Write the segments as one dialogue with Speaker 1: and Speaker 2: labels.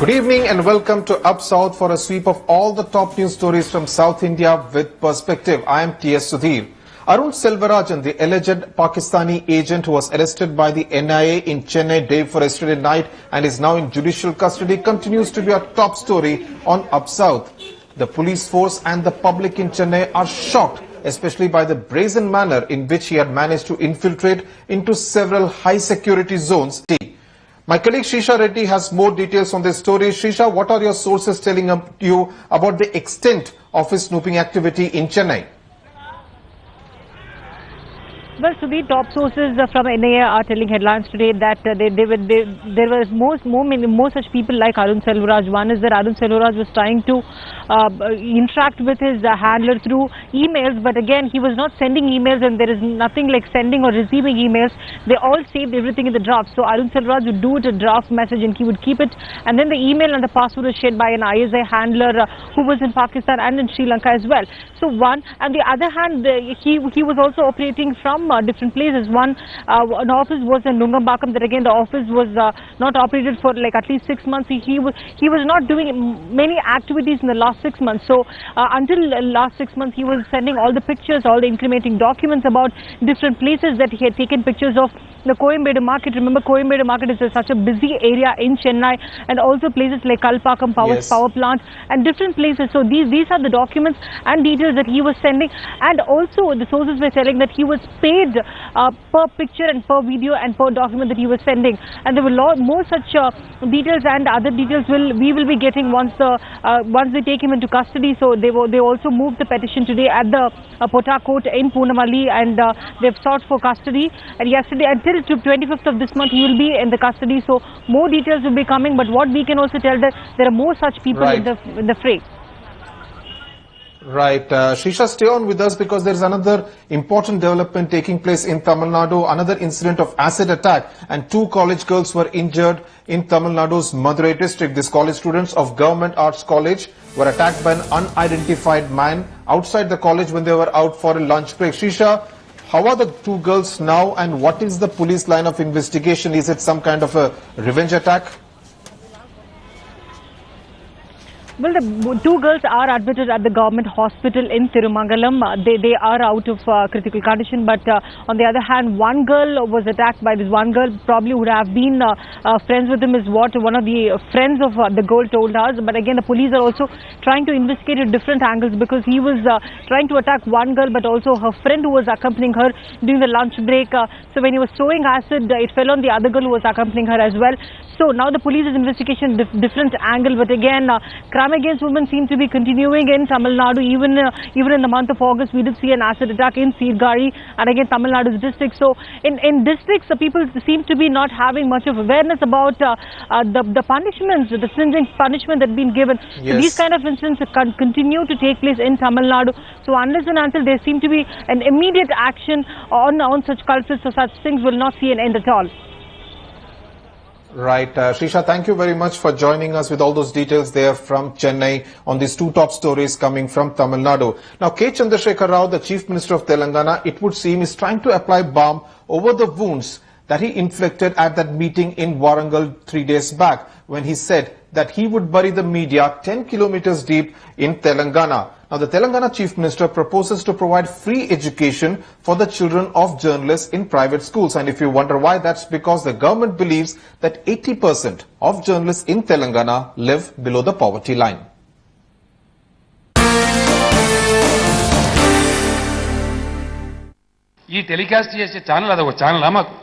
Speaker 1: Good evening and welcome to Up South for a sweep of all the top news stories from South India with perspective. I am T.S. Sudhir. Arun Selvaraj, the alleged Pakistani agent who was arrested by the NIA in Chennai day before yesterday night and is now in judicial custody, continues to be our top story on Up South. The police force and the public in Chennai are shocked, especially by the brazen manner in which he had managed to infiltrate into several high security zones. My colleague Shisha Reddy has more details on this story. Shisha, what are your sources telling you about the extent of his snooping activity in Chennai?
Speaker 2: Well, so the top sources from NIA are telling headlines today that there were more such people like Arun Selvaraj. One is that Arun Selvaraj was trying to interact with his handler through emails, but again he was not sending emails, and there is nothing like sending or receiving emails. They all saved everything in the draft. So Arun Selvaraj would do it a draft message and he would keep it, and then the email and the password was shared by an ISI handler who was in Pakistan and in Sri Lanka as well. So one, and the other hand, he was also operating from different places. An office was in Nungambakam. That again, the office was not operated for like at least 6 months. He was not doing many activities in the last 6 months. So until last 6 months, he was sending all the pictures, all the incriminating documents about different places that he had taken pictures of. The Coimbatore market, remember Coimbatore market is such a busy area in Chennai, and also places like Kalpakkam power plant and different places. So these are the documents and details that he was sending, and also the sources were telling that he was paid per picture and per video and per document that he was sending. And there were more such details, and other details we will be getting once they take him into custody. So they also moved the petition today at the Pota court in Poonamali, and they've sought for custody. And yesterday, until 25th of this month, he will be in the custody. So more details will be coming. But what we can also tell that there are more such people in the fray.
Speaker 1: Right. Shisha, stay on with us because there is another important development taking place in Tamil Nadu. Another incident of acid attack, and 2 college girls were injured in Tamil Nadu's Madurai district. These college students of Government Arts College were attacked by an unidentified man outside the college when they were out for a lunch break. Shisha, how are the 2 girls now, and what is the police line of investigation? Is it some kind of a revenge attack?
Speaker 2: Well, the 2 girls are admitted at the government hospital in Tirumangalam. They are out of critical condition, but on the other hand, 1 girl was attacked by this. 1 girl probably would have been friends with him, is what one of the friends of the girl told us. But again, the police are also trying to investigate at different angles, because he was trying to attack 1 girl, but also her friend who was accompanying her during the lunch break. So when he was throwing acid, it fell on the other girl who was accompanying her as well. So now the police is investigating different angle, but again, crime against women seem to be continuing in Tamil Nadu. Even in the month of August, we did see an acid attack in Sirgari, and again Tamil Nadu's district. So in districts, the people seem to be not having much of awareness about the punishments, the stringent punishment that been given.
Speaker 1: Yes.
Speaker 2: So these kind of incidents continue to take place in Tamil Nadu. So unless and until there seem to be an immediate action on such culprits, so such things will not see an end at all.
Speaker 1: Right. Shisha, thank you very much for joining us with all those details there from Chennai on these 2 top stories coming from Tamil Nadu. Now, Chandrashekar Rao, the Chief Minister of Telangana, it would seem is trying to apply balm over the wounds that he inflicted at that meeting in Warangal 3 days back, when he said that he would bury the media 10 kilometers deep in Telangana. Now, the Telangana Chief Minister proposes to provide free education for the children of journalists in private schools. And if you wonder why, that's because the government believes that 80% of journalists in Telangana live below the poverty line.
Speaker 3: ఈ telecast చేసే channel అదొక channel మాకు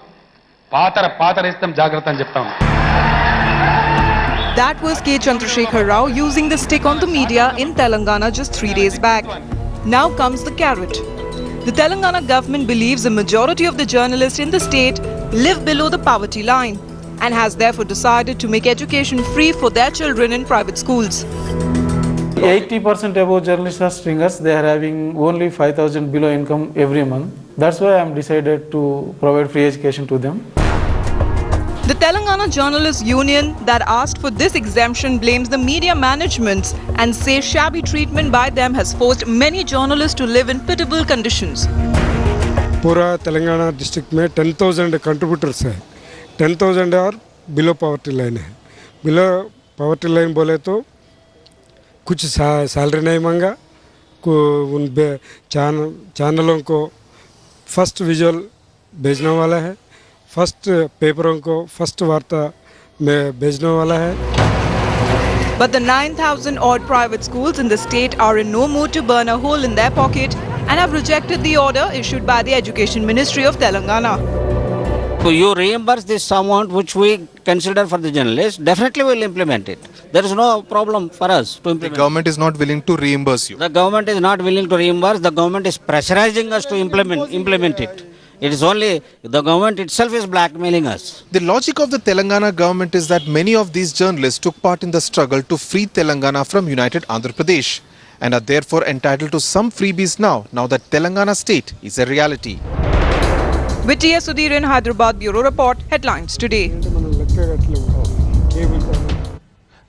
Speaker 3: పాతర ఇస్తాం జాగ్రత్త అని చెప్తాం.
Speaker 4: That was K. Chandrashekar Rao using the stick on the media in Telangana just 3 days back. Now comes the carrot. The Telangana government believes a majority of the journalists in the state live below the poverty line and has therefore decided to make education free for their children in private schools.
Speaker 5: 80% above journalists are stringers. They are having only 5,000 below income every month. That's why I am decided to provide free education to them.
Speaker 4: The Telangana Journalists Union that asked for this exemption blames the media management and says shabby treatment by them has forced many journalists to live in pitiable conditions.
Speaker 6: पूरा Telangana district में 10,000 contributors है. 10,000 और below poverty line है. Below poverty line बोले तो कुछ salary नहीं मांगा उन चैनलों को फर्स्ट विजुअल भेजने वाला है, फर्स्ट पेपरों को फर्स्ट वार्ता में भेजने वाला है।
Speaker 4: But the 9,000 odd private schools in the state are in no mood to burn a hole in their pocket and have rejected the order issued by the Education Ministry of Telangana.
Speaker 7: So you reimburse this amount which we consider for the journalists, definitely we will implement it. There is no problem for us to implement.
Speaker 8: The government is not willing to reimburse you.
Speaker 7: The government is not willing to reimburse. The government is pressurizing us to implement it. It is only the government itself is blackmailing us.
Speaker 8: The logic of the Telangana government is that many of these journalists took part in the struggle to free Telangana from United Andhra Pradesh and are therefore entitled to some freebies now that Telangana state is a reality.
Speaker 4: With T.S. Sudhir in Hyderabad, Bureau Report, Headlines Today.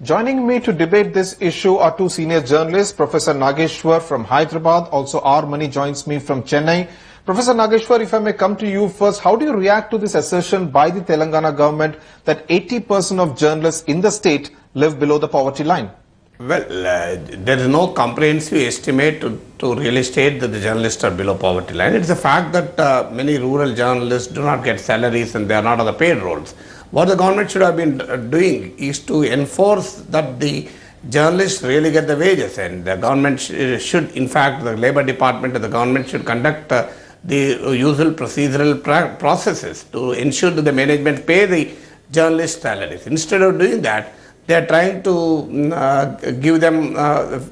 Speaker 1: Joining me to debate this issue are two senior journalists, Professor Nageshwar from Hyderabad, also R. Mani joins me from Chennai. Professor Nageshwar, if I may come to you first, how do you react to this assertion by the Telangana government that 80% of journalists in the state live below the poverty line?
Speaker 9: Well, there is no comprehensive estimate to really state that the journalists are below poverty line. It's a fact that many rural journalists do not get salaries and they are not on the paid rolls. What the government should have been doing is to enforce that the journalists really get the wages, and the government should, in fact, the Labour Department and the government should conduct the usual procedural processes to ensure that the management pay the journalists' salaries. Instead of doing that, they are trying to give them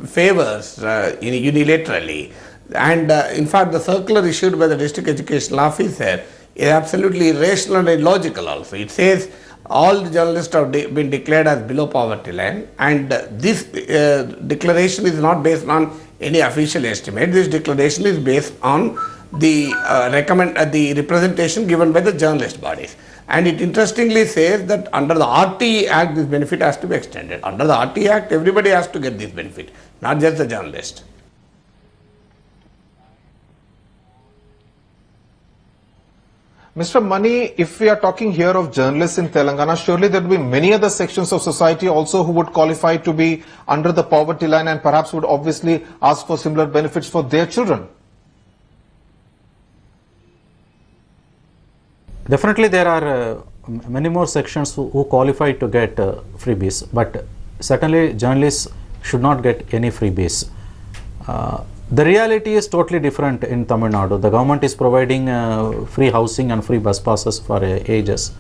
Speaker 9: favors unilaterally. And in fact, the circular issued by the district educational officer is absolutely irrational and illogical also. It says all the journalists have been declared as below poverty line, and this declaration is not based on any official estimate. This declaration is based on the the representation given by the journalist bodies. And it interestingly says that under the RT Act, this benefit has to be extended. Under the RT Act, everybody has to get this benefit, not just the journalist.
Speaker 1: Mr. Mani, if we are talking here of journalists in Telangana, surely there will be many other sections of society also who would qualify to be under the poverty line and perhaps would obviously ask for similar benefits for their children.
Speaker 10: Definitely there are many more sections who qualify to get freebies, but certainly journalists should not get any freebies. The reality is totally different in Tamil Nadu. The government is providing free housing and free bus passes for ages.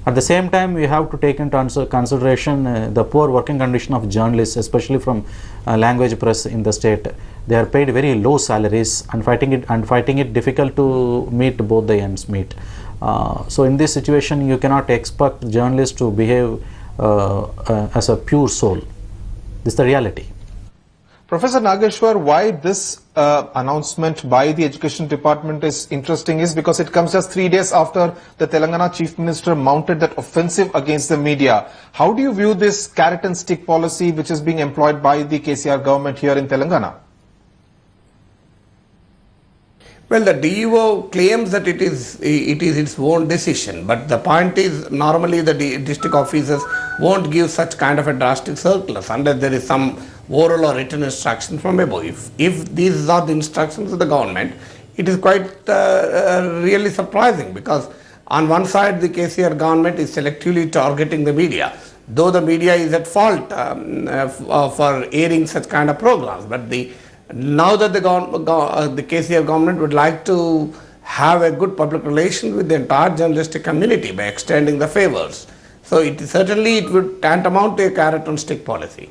Speaker 10: At the same time, we have to take into consideration the poor working condition of journalists, especially from language press in the state. They are paid very low salaries and finding it difficult to meet both the ends meet. So in this situation, you cannot expect journalists to behave as a pure soul. This is the reality.
Speaker 1: Professor Nageshwar, why this announcement by the Education Department is interesting is because it comes just 3 days after the Telangana Chief Minister mounted that offensive against the media. How do you view this carrot and stick policy which is being employed by the KCR government here in Telangana?
Speaker 9: Well, the DEO claims that it is its own decision, but the point is normally the district officers won't give such kind of a drastic circulars unless there is some oral or written instruction from above. If these are the instructions of the government, it is quite really surprising, because on one side the KCR government is selectively targeting the media, though the media is at fault for airing such kind of programs, but now that the KCR government would like to have a good public relation with the entire journalistic community by extending the favors. So it would tantamount to a carrot and stick policy.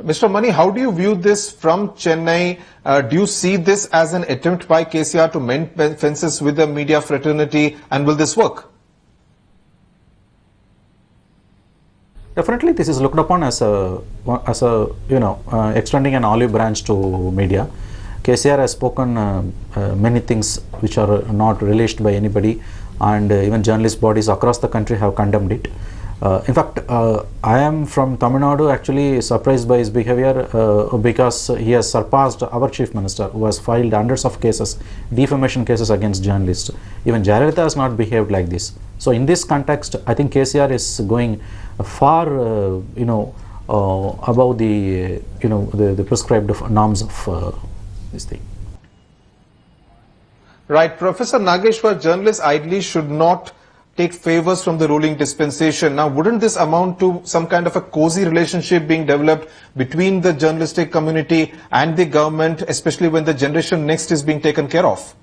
Speaker 1: Mr. Mani, how do you view this from Chennai? Do you see this as an attempt by KCR to mend fences with the media fraternity, and will this work?
Speaker 10: Definitely, this is looked upon as extending an olive branch to media. KCR has spoken many things which are not relished by anybody, and even journalist bodies across the country have condemned it. In fact, I am from Tamil Nadu actually surprised by his behavior because he has surpassed our Chief Minister, who has filed hundreds of cases, defamation cases against journalists. Even Jayalalitha has not behaved like this. So in this context, I think KCR is going far, above the, the prescribed norms of this thing.
Speaker 1: Right. Professor Nageshwar, journalists ideally should not take favors from the ruling dispensation. Now, wouldn't this amount to some kind of a cozy relationship being developed between the journalistic community and the government, especially when the generation next is being taken care of?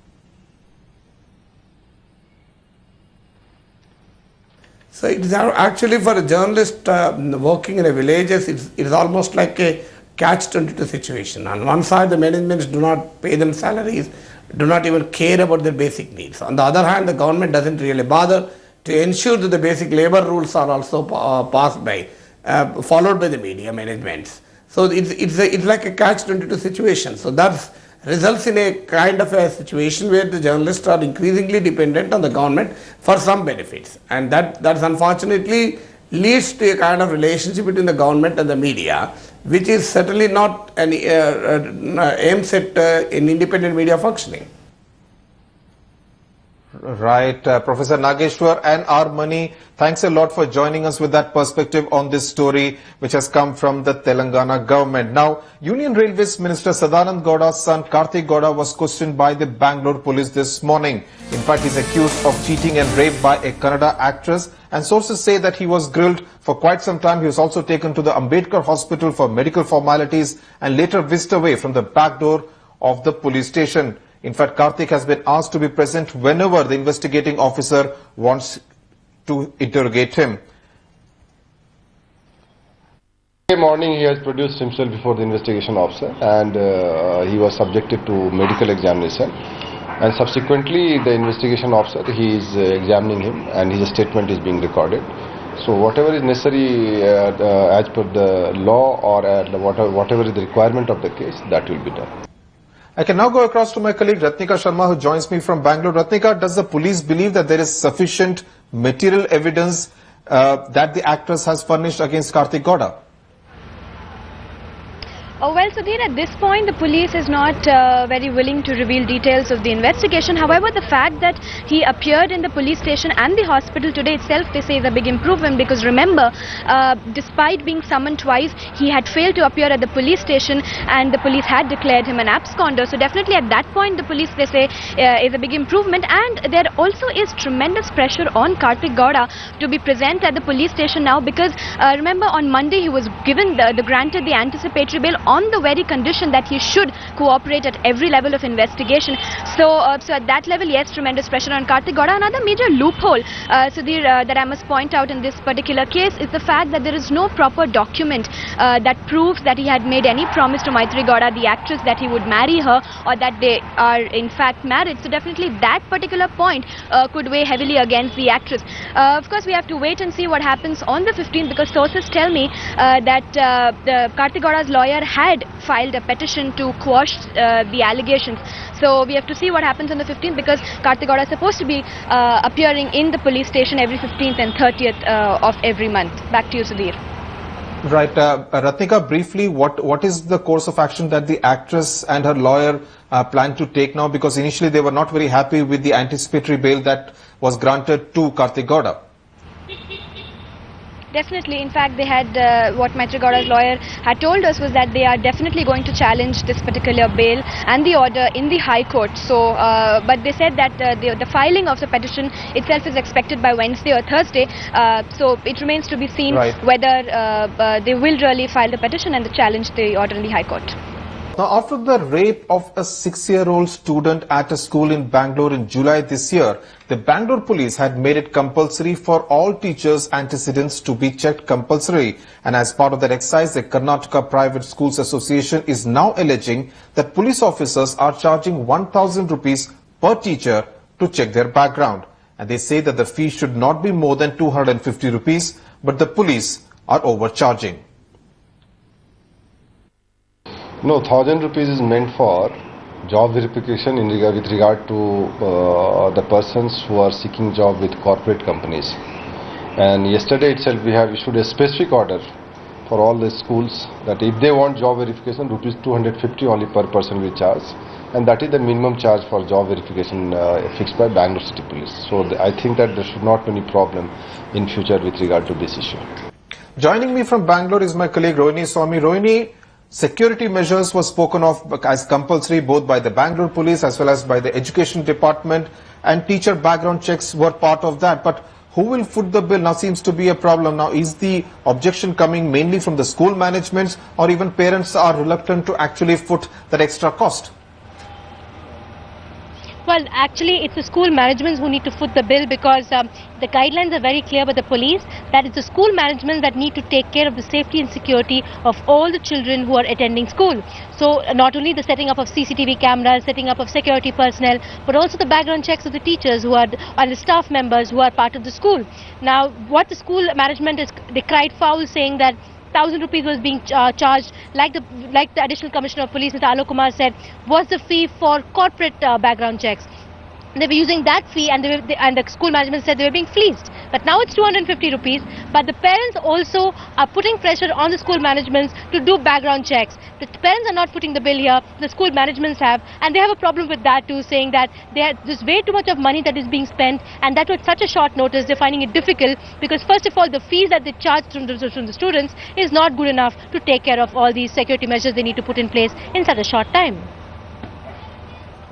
Speaker 9: So it is actually for a journalist working in a villages, it is almost like a catch-22 situation. On one side, the managements do not pay them salaries, do not even care about their basic needs. On the other hand, the government doesn't really bother to ensure that the basic labor rules are also passed by, followed by the media managements. So it's like a catch-22 situation. So that results in a kind of a situation where the journalists are increasingly dependent on the government for some benefits, and that's unfortunately leads to a kind of relationship between the government and the media, which is certainly not an aims at an independent media functioning.
Speaker 1: Right, Professor Nageshwar and our Money, thanks a lot for joining us with that perspective on this story which has come from the Telangana government. Now, Union Railways Minister Sadananda Gowda's son Karthik Gowda was questioned by the Bangalore police this morning. In fact, he's accused of cheating and rape by a Kannada actress, and sources say that he was grilled for quite some time. He was also taken to the Ambedkar hospital for medical formalities and later whisked away from the back door of the police station. In fact, Karthik has been asked to be present whenever the investigating officer wants to interrogate him.
Speaker 11: Today morning he has produced himself before the investigation officer, and he was subjected to medical examination, and subsequently the investigation officer, he is examining him and his statement is being recorded. So whatever is necessary as per the law or whatever is the requirement of the case, that will be done.
Speaker 1: I can now go across to my colleague Ratnika Sharma, who joins me from Bangalore. Ratnika, does the police believe that there is sufficient material evidence that the actress has furnished against Karthik Gowda?
Speaker 12: Well, Sudhir, at this point, the police is not very willing to reveal details of the investigation. However, the fact that he appeared in the police station and the hospital today itself, they say, is a big improvement, because remember, despite being summoned twice, he had failed to appear at the police station and the police had declared him an absconder. So definitely at that point, the police, they say, is a big improvement. And there also is tremendous pressure on Karthik Gowda to be present at the police station now, because remember, on Monday he was given granted the anticipatory bail on the very condition that he should cooperate at every level of investigation. So at that level, yes, tremendous pressure on Karthik Gowda. Another major loophole, Sudhir, that I must point out in this particular case is the fact that there is no proper document that proves that he had made any promise to Maitri Gowda, the actress, that he would marry her or that they are in fact married. So definitely that particular point could weigh heavily against the actress. Of course, we have to wait and see what happens on the 15th, because sources tell me that Karthik Gowda's lawyer had filed a petition to quash the allegations. So we have to see what happens on the 15th, because Karthik Gowda is supposed to be appearing in the police station every 15th and 30th of every month. Back to you, Sudhir.
Speaker 1: Right. Ratnika, briefly, what is the course of action that the actress and her lawyer plan to take now? Because initially they were not very happy with the anticipatory bail that was granted to Karthik Gowda.
Speaker 12: Definitely. In fact, they had what Maitri Gowda's lawyer had told us was that they are definitely going to challenge this particular bail and the order in the High Court. So, but they said that the filing of the petition itself is expected by Wednesday or Thursday. So it remains to be seen whether they will really file the petition and challenge the order in the High Court.
Speaker 1: Now, after the rape of a 6-year-old student at a school in Bangalore in July this year, the Bangalore police had made it compulsory for all teachers' antecedents to be checked compulsorily. And as part of that exercise, the Karnataka Private Schools Association is now alleging that police officers are charging 1,000 rupees per teacher to check their background. And they say that the fee should not be more than 250 rupees, but the police are overcharging.
Speaker 11: No, 1,000 rupees is meant for job verification with regard to the persons who are seeking job with corporate companies. And yesterday itself we have issued a specific order for all the schools that if they want job verification, rupees 250 only per person we charge. and that is the minimum charge for job verification fixed by Bangalore City Police. So I think that there should not be any problem in future with regard to this issue.
Speaker 1: Joining me from Bangalore is my colleague Rohini Swami. Rohini, security measures were spoken of as compulsory both by the Bangalore police as well as by the education department, and teacher background checks were part of that. But who will foot the bill now seems to be a problem. Now, is the objection coming mainly from the school managements, or even parents are reluctant to actually foot that extra cost?
Speaker 13: Well, actually, it's the school managements who need to foot the bill, because the guidelines are very clear by the police that it's the school management that need to take care of the safety and security of all the children who are attending school. So not only the setting up of CCTV cameras, setting up of security personnel, but also the background checks of the teachers who are and the staff members who are part of the school. Now, what the school management is, they cried foul, saying that 1,000 rupees was being charged, like the additional commissioner of police, Mr. Alok Kumar, said, was the fee for corporate background checks. They were using that fee, and the school management said they were being fleeced. But now it's 250 rupees. But the parents also are putting pressure on the school managements to do background checks. The parents are not footing the bill here. The school managements have, and they have a problem with that too, saying that there's way too much of money that is being spent, and that with such a short notice, they're finding it difficult, because first of all, the fees that they charge from the students is not good enough to take care of all these security measures they need to put in place in such a short time.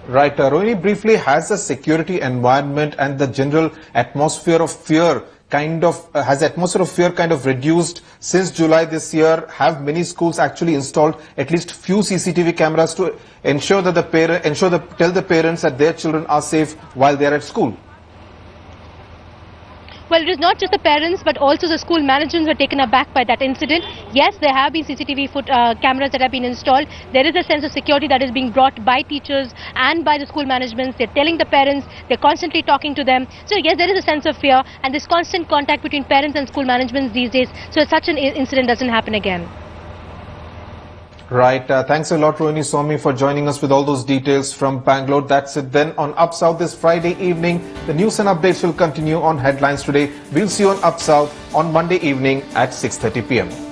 Speaker 1: Right, Rohini, briefly, has the security environment and the general atmosphere of fear kind of reduced since July this year? Have many schools actually installed at least few CCTV cameras to ensure that tell the parents that their children are safe while they are at school?
Speaker 13: Well, it is not just the parents, but also the school managers were taken aback by that incident. Yes, there have been CCTV cameras that have been installed. There is a sense of security that is being brought by teachers and by the school managements. They're telling the parents, they're constantly talking to them. So yes, there is a sense of fear, and this constant contact between parents and school managements these days, so such an incident doesn't happen again.
Speaker 1: Right. Thanks a lot, Rohini Swami, for joining us with all those details from Bangalore. That's it then on Up South this Friday evening. The news and updates will continue on Headlines Today. We'll see you on Up South on Monday evening at 6:30 p.m.